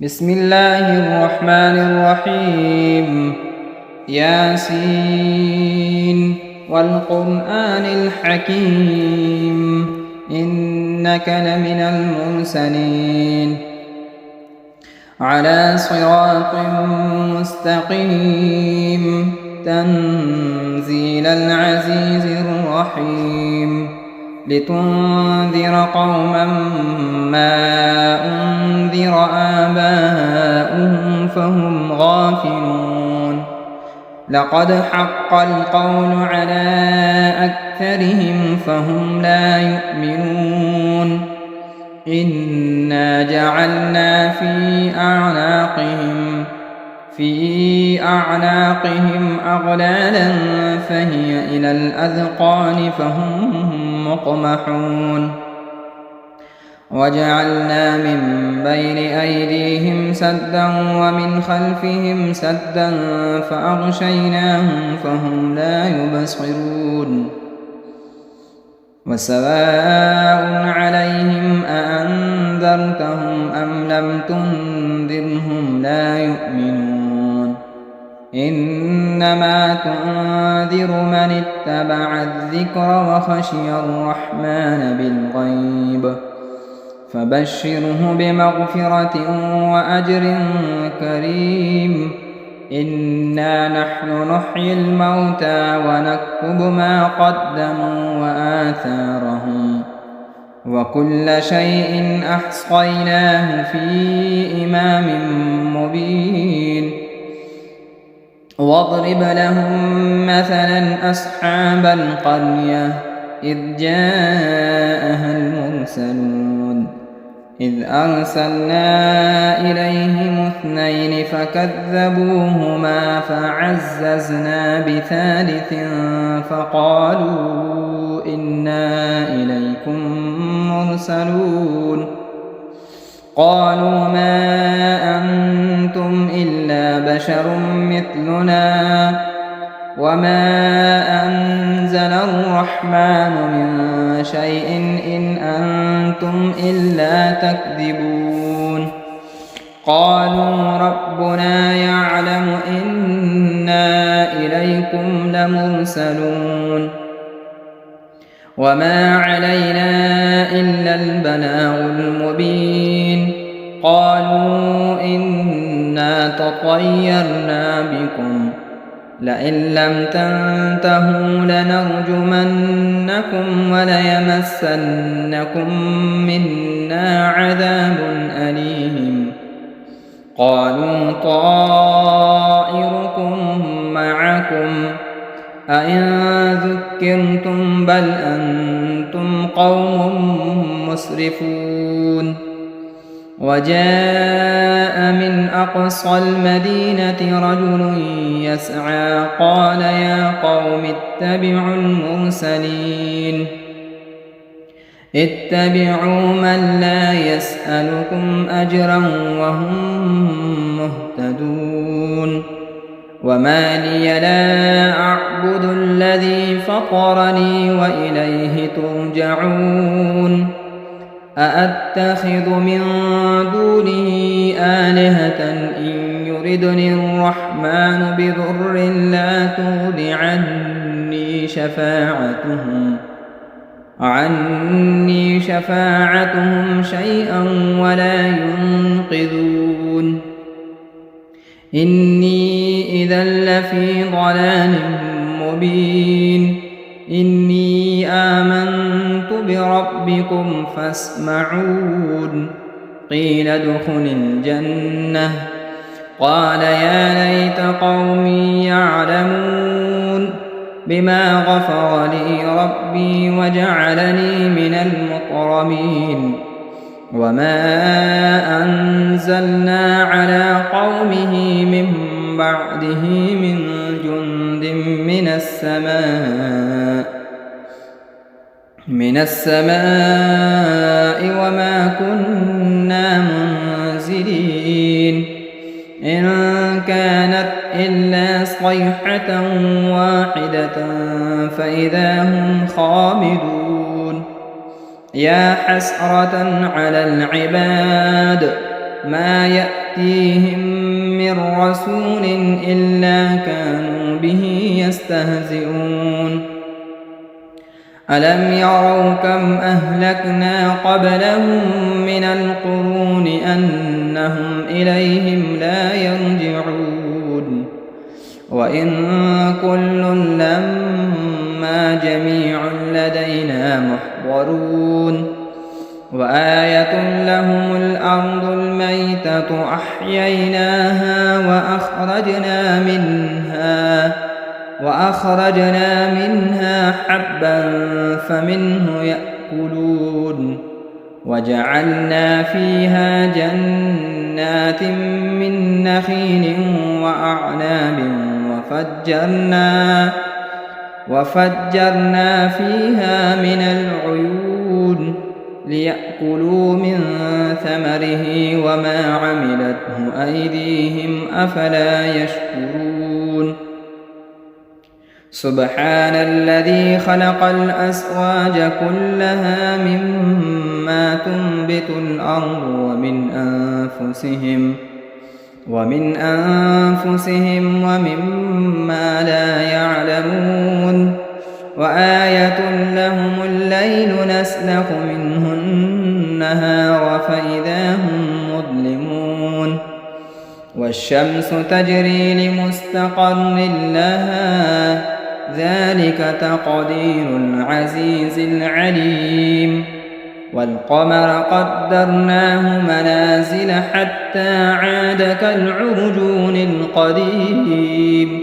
بسم الله الرحمن الرحيم. ياسين والقرآن الحكيم إنك لمن المرسلين على صراط مستقيم تنزيل العزيز الرحيم لتنذر قوما ما أنذر آباؤهم فهم غافلون لقد حق القول على أكثرهم فهم لا يؤمنون إنا جعلنا في أعناقهم أغلالا فهي إلى الأذقان فهم مقمحون وجعلنا من بين أيديهم سدا ومن خلفهم سدا فأغشيناهم فهم لا يبصرون وسواء عليهم أأنذرتهم أم لم تنذرهم لا يؤمنون إنما تنذر من اتبع الذكر وخشي الرحمن بالغيب فبشره بمغفرة وأجر كريم إنا نحن نحيي الموتى ونكتب ما قدموا وآثارهم وكل شيء أحصيناه في إمام مبين واضرب لهم مثلا أصحاب القرية إذ جاءها المرسلون إذ أرسلنا إليهم اثنين فكذبوهما فعززنا بثالث فقالوا إنا إليكم مرسلون قالوا ما أنتم إلا بشر مثلنا وما أنزل الرحمن من شيء إن أنتم إلا تكذبون قالوا ربنا يعلم إنا إليكم لمرسلون وما علينا إلا البلاغ المبين قالوا إنا تطيرنا بكم لئن لم تنتهوا لنرجمنكم وليمسنكم منا عذاب أليم قالوا طائركم معكم أئن ذكرتم بل أنتم قوم مسرفون وجاء من أقصى المدينة رجل يسعى قال يا قوم اتبعوا المرسلين اتبعوا من لا يسألكم أجرا وهم مهتدون وما لي لا أعبد الذي فطرني وإليه ترجعون أأتخذ من دونه آلهة إن يردني الرحمن بضر لا تغن عني شفاعتهم شيئا ولا ينقذون إني إذا لفي ضلال مبين إني آمنت بربكم فاسمعون قيل ادخل الجنة قال يا ليت قومي يعلمون بما غفر لي ربي وجعلني من المكرمين وما أنزلنا على قومه من بعده من جند من السماء وما كنا منزلين إن كانت إلا صيحة واحدة فإذا هم خامدون يا حسرة على العباد ما يأتيهم من رسول إلا كانوا به يستهزئون ألم يروا كم أهلكنا قبلهم من القرون أنهم إليهم لا يرجعون وإن كل لما جميع لدينا محضرون وآية لهم الأرض الميتة أحييناها وأخرجنا منها حبا فمنه يأكلون وجعلنا فيها جنات من نخيل وأعناب وفجرنا فيها من العيون ليأكلوا من ثمره وما عملته أيديهم أفلا يشكرون سبحان الذي خلق الأزواج كلها مما تنبت الأرض ومن أنفسهم ومما لا يعلمون وآية لهم الليل نسلخ منه النهار فإذا هم مظلمون والشمس تجري لمستقر لها ذلك تقدير العزيز العليم والقمر قدرناه منازل حتى عاد كالعرجون القديم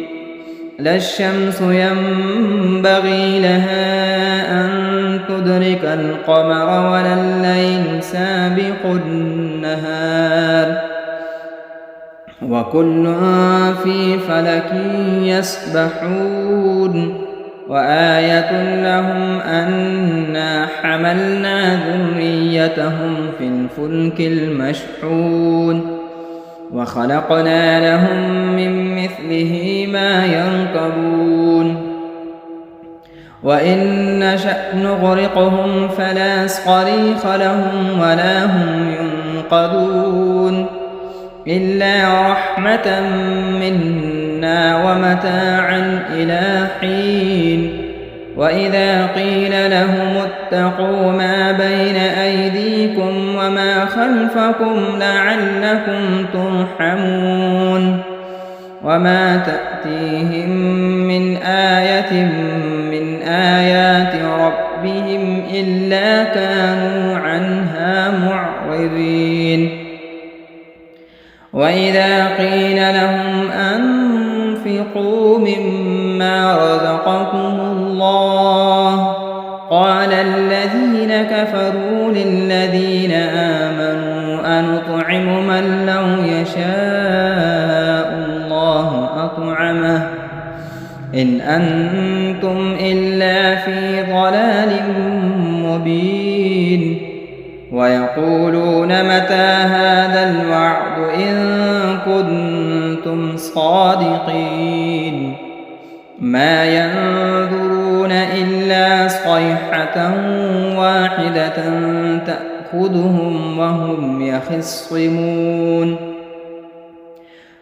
لا الشمس ينبغي لها أن تدرك القمر ولا الليل سابق النهار وكل في فلك يسبحون وآية لهم أنا حملنا ذريتهم في الفلك المشحون وخلقنا لهم من مثله ما يركبون وإن نشأ نغرقهم فلا صريخ لهم ولا هم ينقذون إلا رحمة منا ومتاعا إلى حين وإذا قيل لهم اتقوا ما بين أيديكم وما خلفكم لعلكم ترحمون وما تأتيهم من آية من آيات ربهم إلا كانوا عنها معرضين وإذا قيل لهم أنفقوا مما رزقكم الله قال الذين كفروا للذين آمنوا أنطعم من لو يشاء الله أطعمه إن أنتم إلا في ضلال مبين ويقولون متى هذا الوعد إن كنتم صادقين ما ينظرون إلا صيحة واحدة تأخذهم وهم يخصمون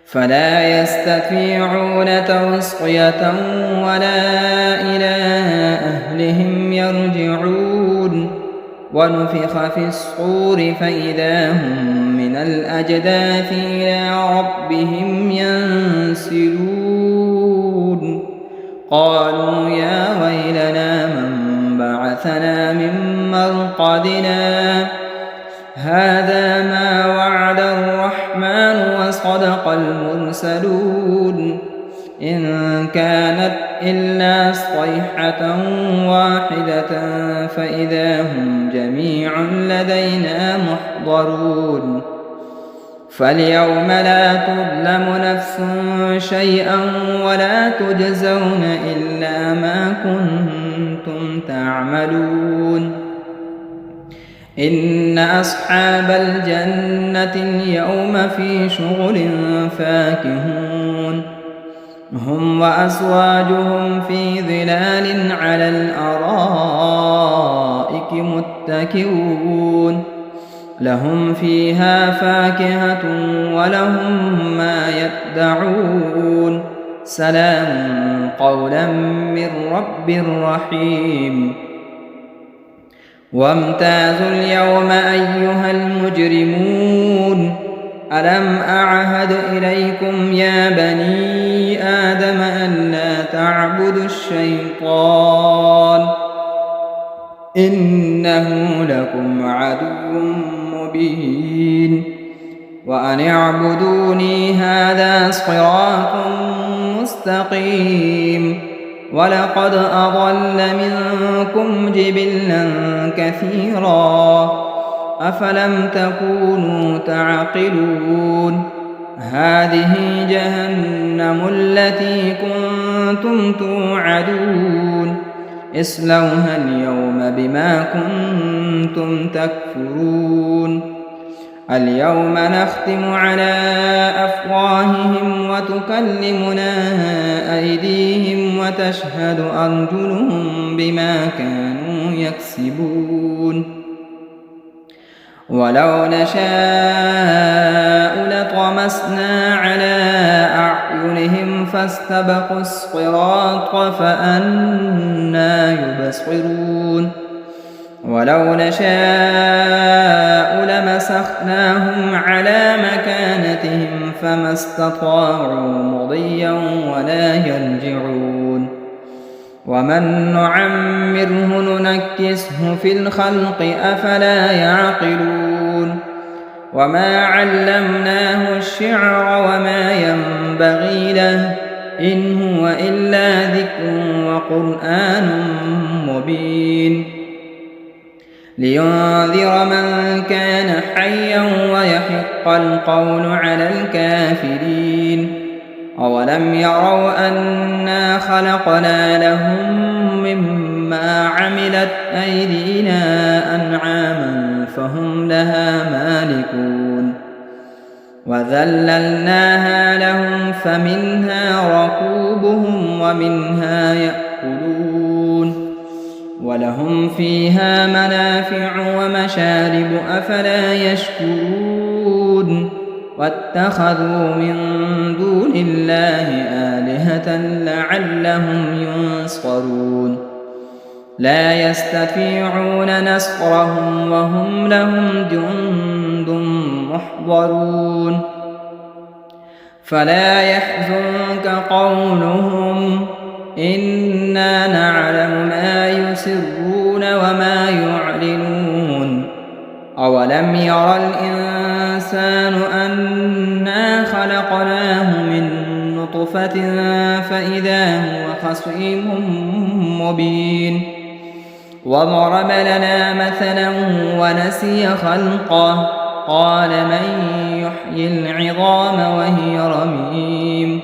فلا يستطيعون توصية ولا إلى أهلهم يرجعون ونفخ في الصور فإذا هم من الأجداث إلى ربهم ينسلون قالوا يا ويلنا من بعثنا من مرقدنا هذا ما وعد الرحمن وصدق المرسلون إن كانت إلا صيحة واحدة فإذا هم جميع لدينا محضرون فاليوم لا تظلم نفس شيئا ولا تجزون إلا ما كنتم تعملون إن أصحاب الجنة اليوم في شغل فاكهون هم وأزواجهم في ظلال على الأرائك متكئون لهم فيها فاكهة ولهم ما يدعون سلام قولا من رب رحيم وامتازوا اليوم أيها المجرمون ألم أعهد إليكم يا بني آدم أن لا تعبدوا الشيطان إنه لكم عدو مبين وأن اعبدوني هذا صراط مستقيم ولقد أضل منكم جبلا كثيرا أفلم تكونوا تعقلون هذه جهنم التي كنتم توعدون اصلوها اليوم بما كنتم تكفرون اليوم نختم على أفواههم وتكلمنا أيديهم وتشهد أرجلهم بما كانوا يكسبون ولو نشاء لطمسنا على أعينهم فاستبقوا الصراط فأنى يبصرون ولو نشاء لمسخناهم على مكانتهم فما استطاعوا مضيا ولا يرجعون ومن نعمره ننكسه في الخلق أفلا يعقلون وما علمناه الشعر وما ينبغي له إن هو إلا ذكر وقرآن مبين لينذر من كان حيا ويحق القول على الكافرين أولم يروا أنا خلقنا لهم مما عملت أيدينا أنعاما فهم لها مالكون وذللناها لهم فمنها ركوبهم ومنها يأكلون ولهم فيها منافع ومشارب أفلا يشكرون واتخذوا من دون الله آلهة لعلهم ينصرون لا يستطيعون نصرهم وهم لهم جند محضرون فلا يحزنك قولهم إنا نعلم ما يسرون وما يعلنون أولم ير الإنسان أنا خلقناه من نطفة فإذا هو خصيم مبين وضرب لنا مثلا ونسي خلقه قال من يحيي العظام وهي رميم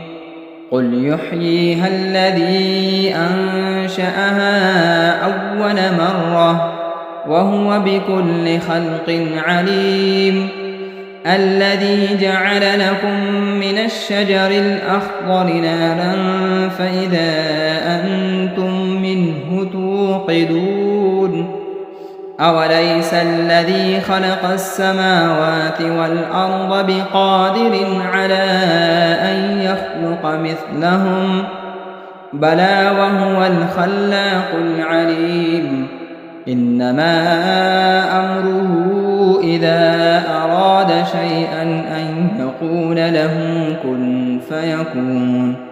قل يحييها الذي أنشأها أول مرة وهو بكل خلق عليم الذي جعل لكم من الشجر الأخضر نارا فإذا أنتم منه توقدون أوليس الذي خلق السماوات والأرض بقادر على أن يخلق مثلهم بلى وهو الخلاق العليم إنما أمره إذا أراد شيئا أن يقول له كن فيكون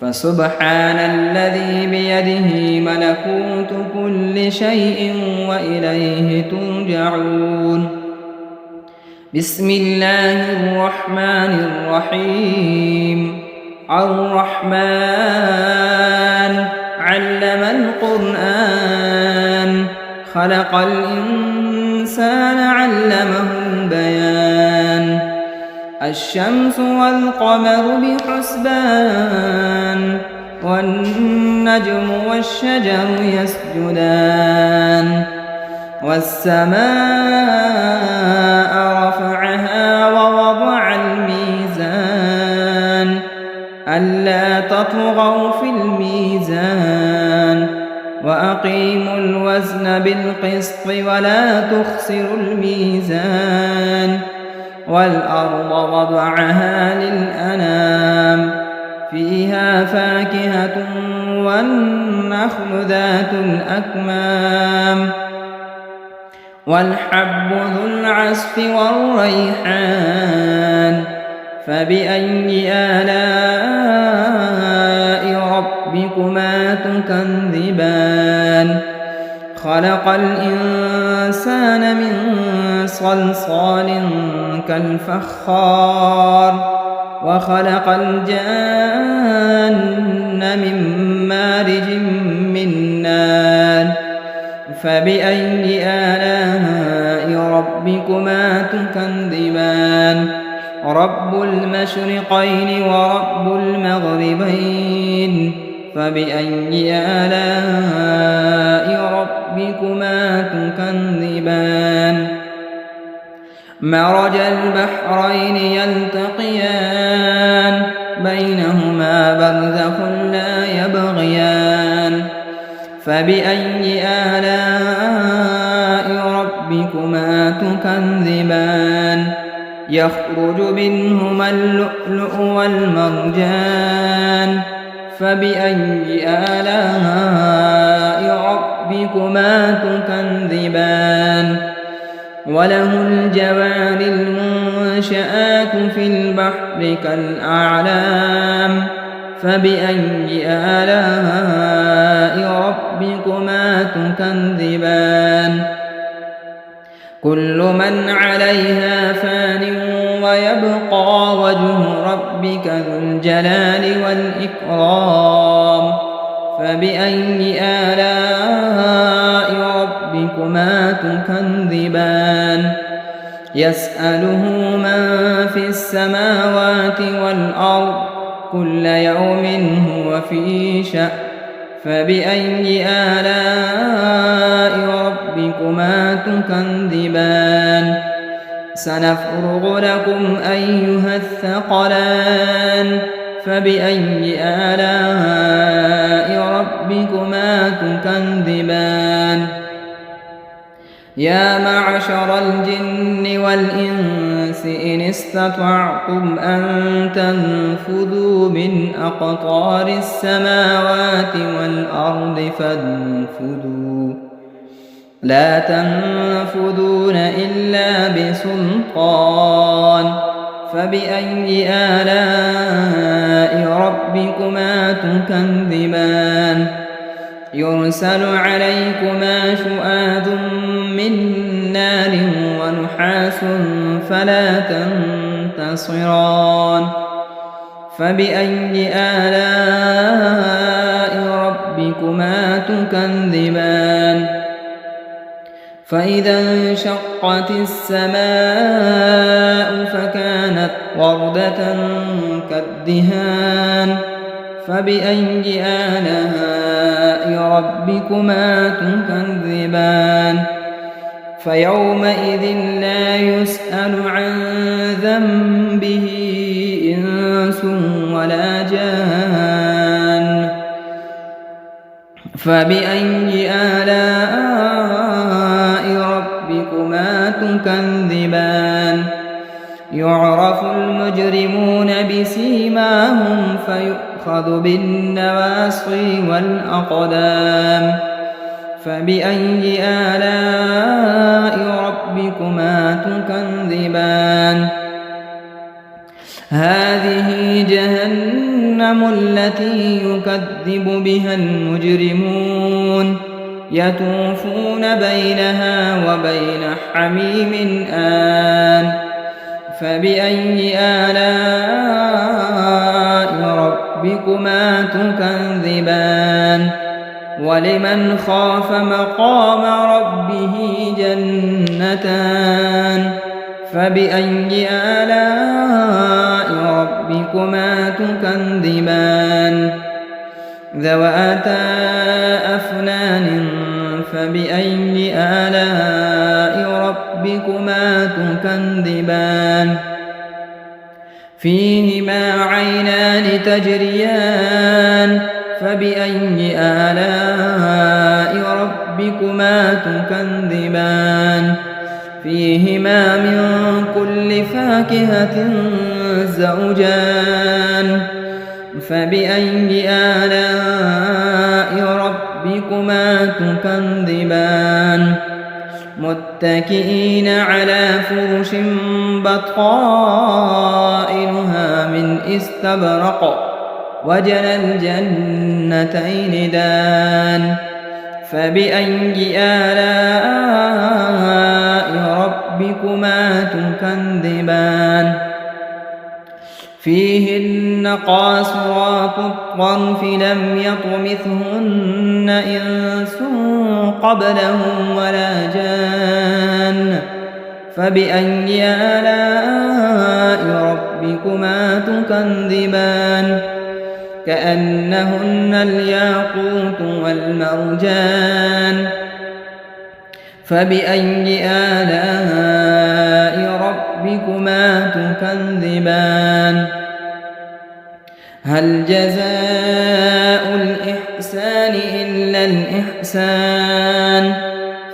فسبحان الذي بيده ملكوت كل شيء وإليه ترجعون بسم الله الرحمن الرحيم الرحمن علم القرآن خلق الإنسان علمه البيان الشمس والقمر بحسبان والنجم والشجر يسجدان والسماء رفعها ووضع الميزان ألا تطغوا في الميزان وأقيموا الوزن بالقسط ولا تخسروا الميزان والأرض وضعها للأنام فيها فاكهة والنخل ذات الأكمام والحب ذو العصف والريحان فبأي آلاء ربكما تكذبان خلق الإنسان من صلصال كالفخار وخلق الجان من مارج من نار فبأي آلاء ربكما تكذبان رب المشرقين ورب المغربين فبأي آلاء ربكما تكذبان مرج البحرين يلتقيان بينهما برزخ لا يبغيان فبأي آلاء ربكما تكذبان يخرج منهما اللؤلؤ والمرجان فبأي آلاء ربكما تكذبان وله الجوار المنشآت في البحر كالأعلام فبأي آلاء ربكما تكذبان كل من عليها فان ويبقى وجه ربك ذو الجلال والإكرام فبأي آلاء ربكما تكذبان يسأله من في السماوات والأرض كل يوم هو في شأن فبأي آلاء ربكما تكذبان سنفرغ لكم أيها الثقلان فبأي آلاء ربكما تكذبان يا معشر الجن والإنس إن استطعتم أن تنفذوا من أقطار السماوات والأرض فانفذوا لا تنفذون إلا بسلطان فبأي آلاء ربكما تكذبان يرسل عليكما شؤاد من نار ونحاس فلا تنتصران فبأي آلاء ربكما تكذبان فإذا انشقت السماء فكانت وردة كالدهان فبأي آلاء ربكما تكذبان فيومئذ لا يسأل عن ذنبه إنس ولا جان فبأي آلاء ربكما تكذبان يعرف المجرمون بسيماهم فيؤخذ بالنواصي والأقدام فبأي آلاء ربكما تكذبان هذه جهنم التي يكذب بها المجرمون يطوفون بينها وبين حميم آن فبأي آلاء ربكما تكذبان ولمن خاف مقام ربه جنتان فبأي آلاء ربكما تكذبان ذواتا أفنان فبأي آلاء ربكما تكذبان فيهما عينان تجريان فبأي آلاء ربكما تكذبان فيهما من كل فاكهة زوجان فبأي آلاء ربكما تكذبان متكئين على فرش بطائنها من استبرق وجنى الجنتين دان فبأي آلاء ربكما تكذبان فيهن قاصرات الطرف لم يطمثهن إنس قبلهم ولا جان فبأي آلاء ربكما تكذبان كأنهن الياقوت والمرجان فبأي آلاء ربكما تكذبان هل جزاء الإحسان إلا الإحسان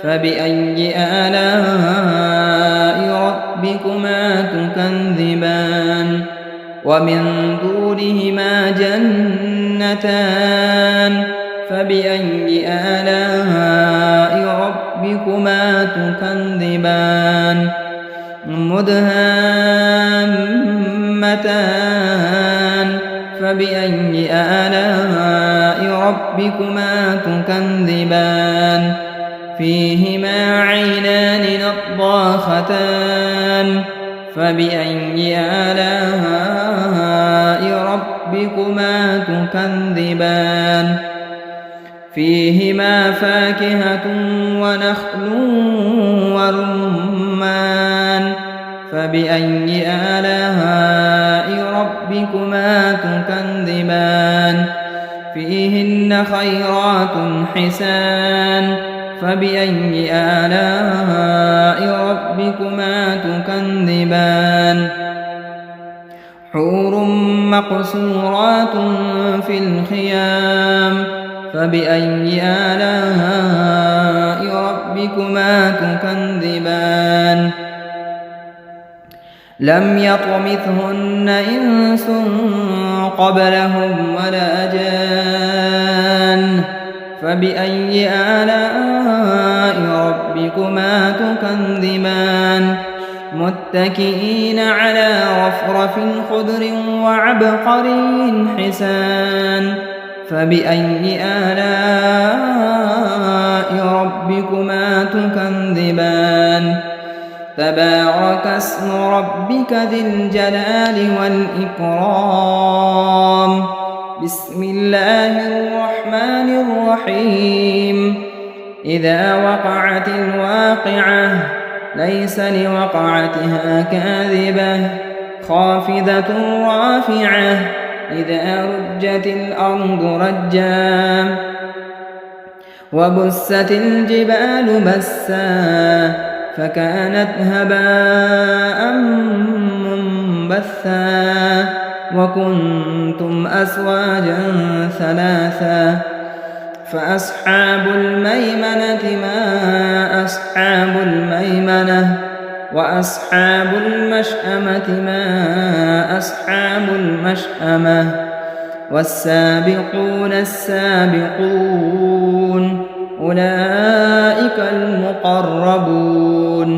فبأي آلاء ربكما تكذبان ومن دونهما جنتان فبأي آلاء ربكما تكذبان مدهامتان فبأي آلاء ربكما تكذبان فيهما عينان نضاختان فبأي آلاء ربكما تكذبان فيهما فاكهة ونخل ورمان فبأي آلاء ربكما تكذبان فيهن خيرات حسان فبأي آلاء ربكما تكذبان حور مقصورات في الخيام فبأي آلاء ربكما تكذبان لم يطمثهن إنس قبلهم ولا جان فبأي آلاء ربكما تكذبان متكئين على رفرف خضر وعبقري حسان فبأي آلاء ربكما تكذبان تبارك اسم ربك ذي الجلال والإكرام بسم الله الرحمن الرحيم إذا وقعت الواقعة ليس لوقعتها كاذبة خافضة رافعة إذا رجت الأرض رجا وبست الجبال بسا فكانت هباء منبثا وكنتم أزواجا ثلاثا فأصحاب الميمنة ما أصحاب الميمنة وأصحاب المشأمة ما أصحاب المشأمة والسابقون السابقون أولئك المقربون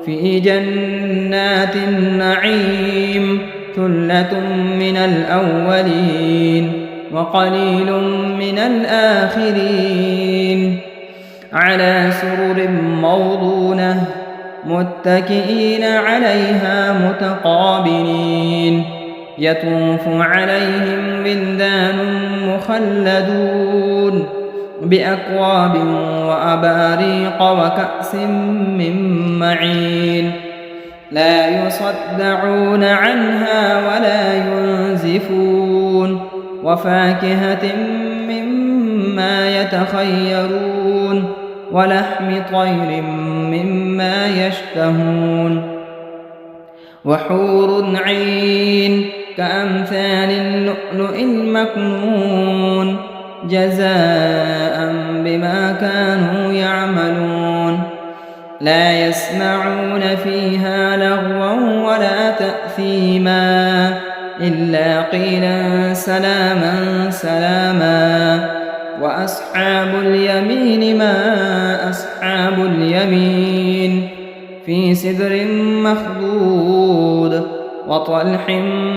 في جنات النعيم ثلة من الأولين وقليل من الآخرين على سرر موضونة متكئين عليها متقابلين يطوف عليهم ولدان مخلدون بأكواب وأباريق وكأس من معين لا يصدعون عنها ولا ينزفون وفاكهة مما يتخيرون ولحم طير مما يشتهون وحور عين كأمثال اللؤلؤ المكنون جزاء بما كانوا يعملون لا يسمعون فيها لغوا ولا تأثيما إلا قيلا سلاما سلاما. وأصحاب اليمين ما أصحاب اليمين في سدر مخضود وطلح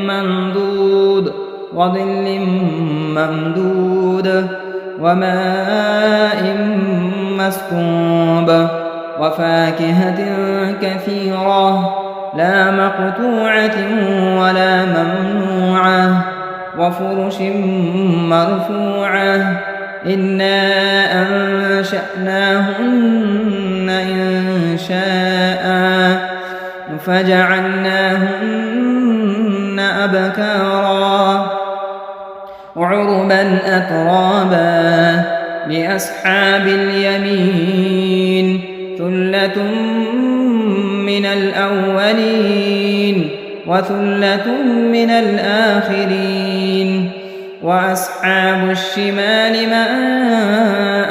منضود وظل ممدود وماء مسكوب وفاكهة كثيرة لا مقطوعة ولا ممنوعة وفرش مرفوعة إنا أنشأناهن إنشاء فجعلناهن أبكارا عربا أترابا لأصحاب اليمين ثلة من الأولين وثلة من الآخرين. وأصحاب الشمال ما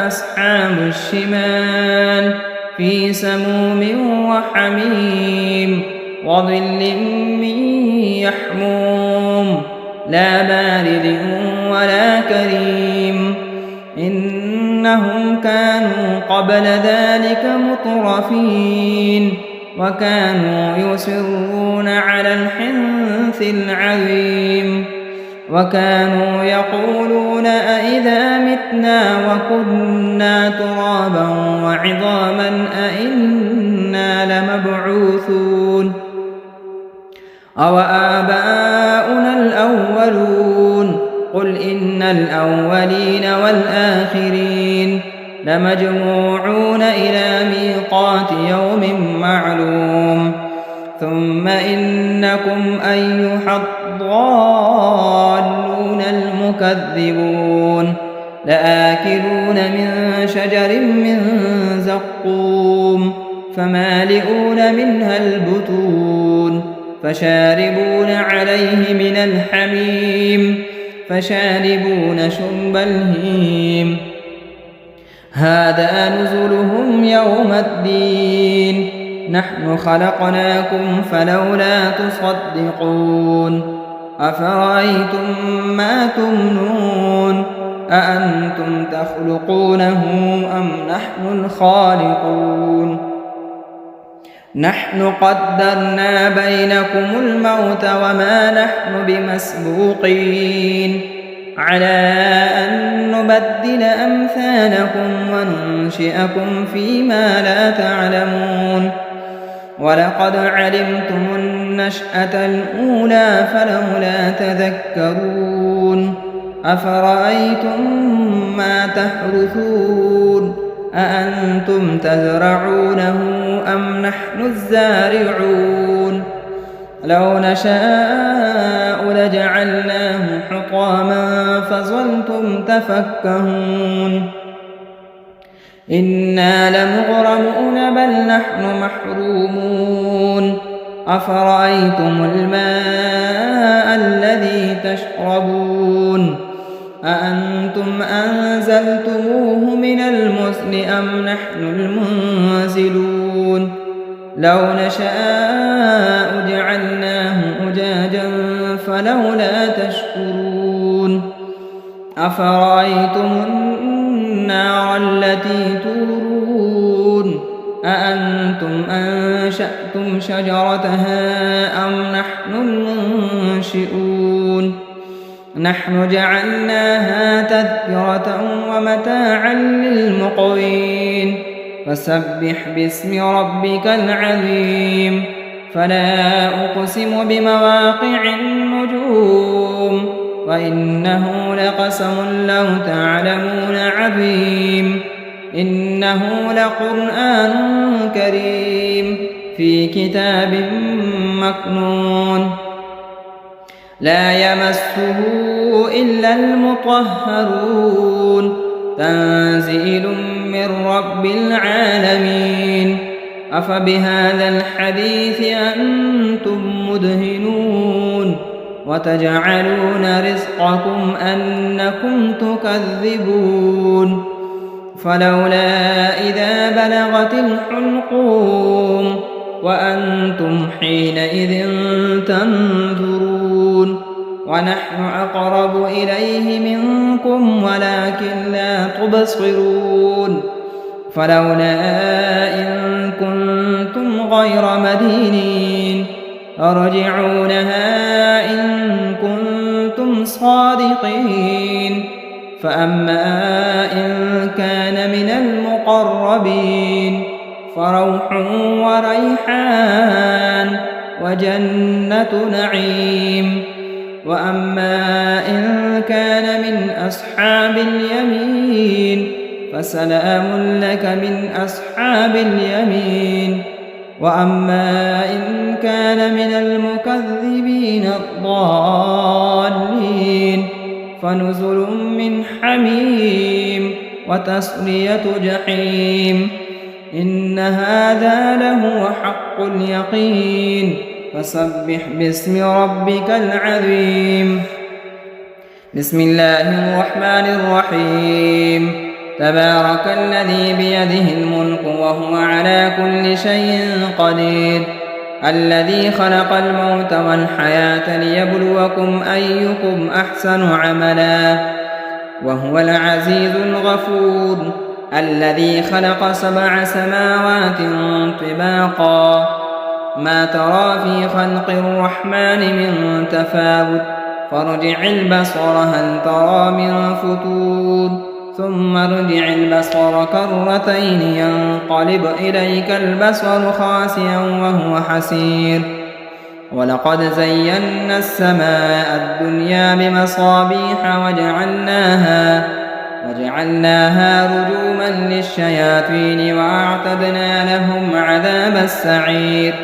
أصحاب الشمال في سموم وحميم وظل من يحموم لا بارد ولا كريم إنهم كانوا قبل ذلك مترفين وكانوا يصرون على الحنث العظيم وكانوا يقولون أئذا متنا وكنا ترابا وعظاما أئنا لمبعوثون أوآباؤنا الأولون قل إن الأولين والآخرين لمجموعون إلى ميقات يوم معلوم ثم إنكم أيها الضالون المكذبون لآكلون من شجر من زقوم فمالئون منها البطون فشاربون عليه من الحميم فشاربون شرب الهيم هذا نزلهم يوم الدين نحن خلقناكم فلولا تصدقون أفرأيتم ما تمنون أأنتم تخلقونه أم نحن الخالقون نحن قدرنا بينكم الموت وما نحن بمسبوقين على أن نبدل أمثالكم وننشئكم فيما لا تعلمون ولقد علمتم النشأة الأولى فلولا تذكرون أفرأيتم ما تحرثون أأنتم تزرعونه أم نحن الزارعون لو نشاء لجعلناه حطاما فظلتم تفكهون إنا لمغرمون بل نحن محرومون أفرأيتم الماء الذي تشربون أأنتم أنزلتموه من المزن أم نحن المنزلون لو نشاء جعلناه أجاجا فلولا تشكرون أفرأيتم النار التي تورون أأنتم أنشأتم شجرتها أم نحن المنشئون نحن جعلناها تذكرة ومتاعا للمقوين فسبح باسم ربك العظيم فلا أقسم بمواقع النجوم وإنه لقسم لو تعلمون عظيم إنه لقرآن كريم في كتاب مكنون لا يمسه إلا المطهرون تنزيل من رب العالمين أفبهذا الحديث أنتم مدهنون وتجعلون رزقكم أنكم تكذبون فلولا إذا بلغت الحلقوم وأنتم حينئذ تنظرون ونحن أقرب إليه منكم ولكن لا تبصرون فلولا إن كنتم غير مدينين ارجعونها إن كنتم صادقين فأما إن كان من المقربين فروح وريحان وجنة نعيم وأما إن كان من أصحاب اليمين فسلام لك من أصحاب اليمين وأما إن كان من المكذبين الضالين فنزل من حميم وتصلية جحيم إن هذا لهو حق اليقين فسبح باسم ربك العظيم بسم الله الرحمن الرحيم تبارك الذي بيده الملك وهو على كل شيء قدير الذي خلق الموت والحياة ليبلوكم أيكم أحسن عملا وهو العزيز الغفور الذي خلق 7 سماوات طباقا ما ترى في خلق الرحمن من تفاوت فارجع البصر هل ترى من فتور ثم ارجع البصر كرتين ينقلب إليك البصر خاسئا وهو حسير ولقد زينا السماء الدنيا بمصابيح وجعلناها رجوما للشياطين وأعتدنا لهم عذاب السعير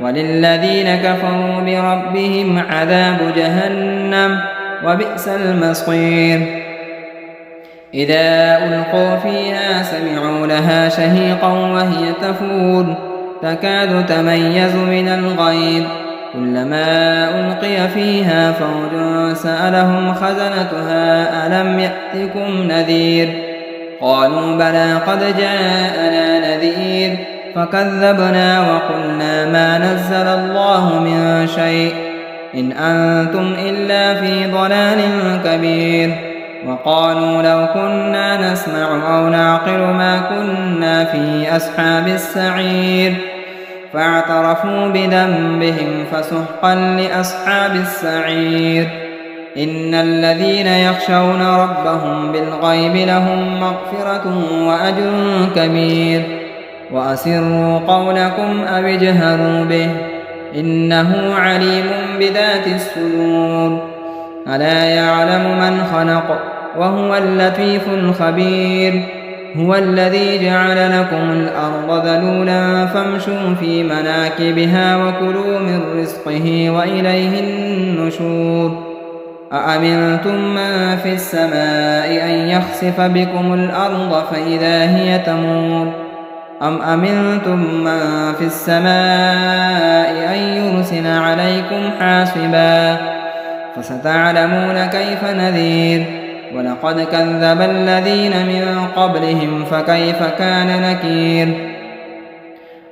وللذين كفروا بربهم عذاب جهنم وبئس المصير إذا ألقوا فيها سمعوا لها شهيقا وهي تفور تكاد تميز من الغيظ كلما ألقي فيها فوج سألهم خزنتها ألم يأتكم نذير قالوا بلى قد جاءنا نذير فكذبنا وقلنا ما نزل الله من شيء إن أنتم إلا في ضلال كبير وقالوا لو كنا نسمع أو نعقل ما كنا في أصحاب السعير فاعترفوا بذنبهم فسحقا لأصحاب السعير إن الذين يخشون ربهم بالغيب لهم مغفرة وأجر كبير وأسروا قولكم أو اجهروا به إنه عليم بذات الصدور ألا يعلم من خلق وهو اللطيف الخبير هو الذي جعل لكم الأرض ذلولا فامشوا في مناكبها وكلوا من رزقه وإليه النشور أأمنتم من في السماء أن يخسف بكم الأرض فإذا هي تمور أم أمنتم من في السماء أن يرسل عليكم حاصبا فستعلمون كيف نذير ولقد كذب الذين من قبلهم فكيف كان نكير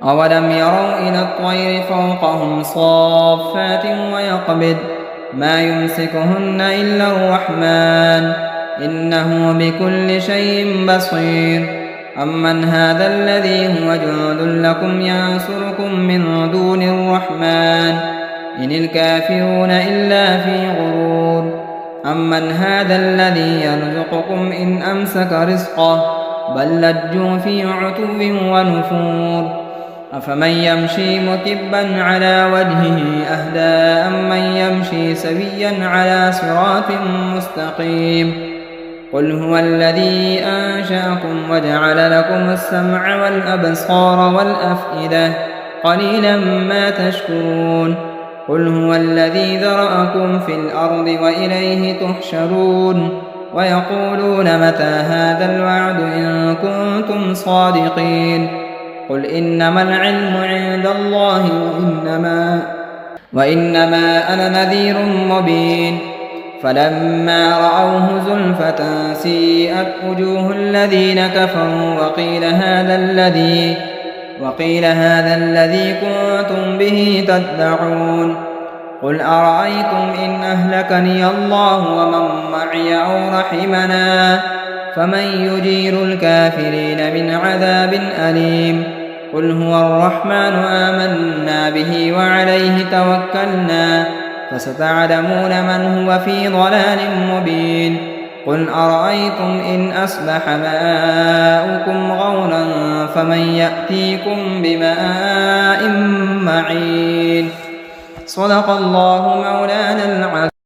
أولم يروا إلى الطير فوقهم صافات ويقبض ما يمسكهن إلا الرحمن إنه بكل شيء بصير أمن هذا الذي هو جند لكم ينصركم من دون الرحمن إن الكافرون إلا في غرور أمن هذا الذي يرزقكم إن أمسك رزقه بل لجوا في عتو ونفور أفمن يمشي مكبا على وجهه أهدى أمن يمشي سويا على صراط مستقيم قل هو الذي أنشأكم وجعل لكم السمع والأبصار والأفئدة قليلا ما تشكرون قل هو الذي ذرأكم في الأرض وإليه تحشرون ويقولون متى هذا الوعد إن كنتم صادقين قل إنما العلم عند الله وإنما أنا نذير مبين فلما رأوه زلفة سيئت وجوه الذين كفروا وقيل هذا الذي كنتم به تدعون قل أرأيتم إن أهلكني الله ومن معي أو رحمنا فمن يجير الكافرين من عذاب أليم قل هو الرحمن آمنا به وعليه توكلنا فستعلمون من هو في ضلال مبين قل أرأيتم إن أصبح ماؤكم غورا فمن يأتيكم بماء معين صدق الله مولانا العظيم.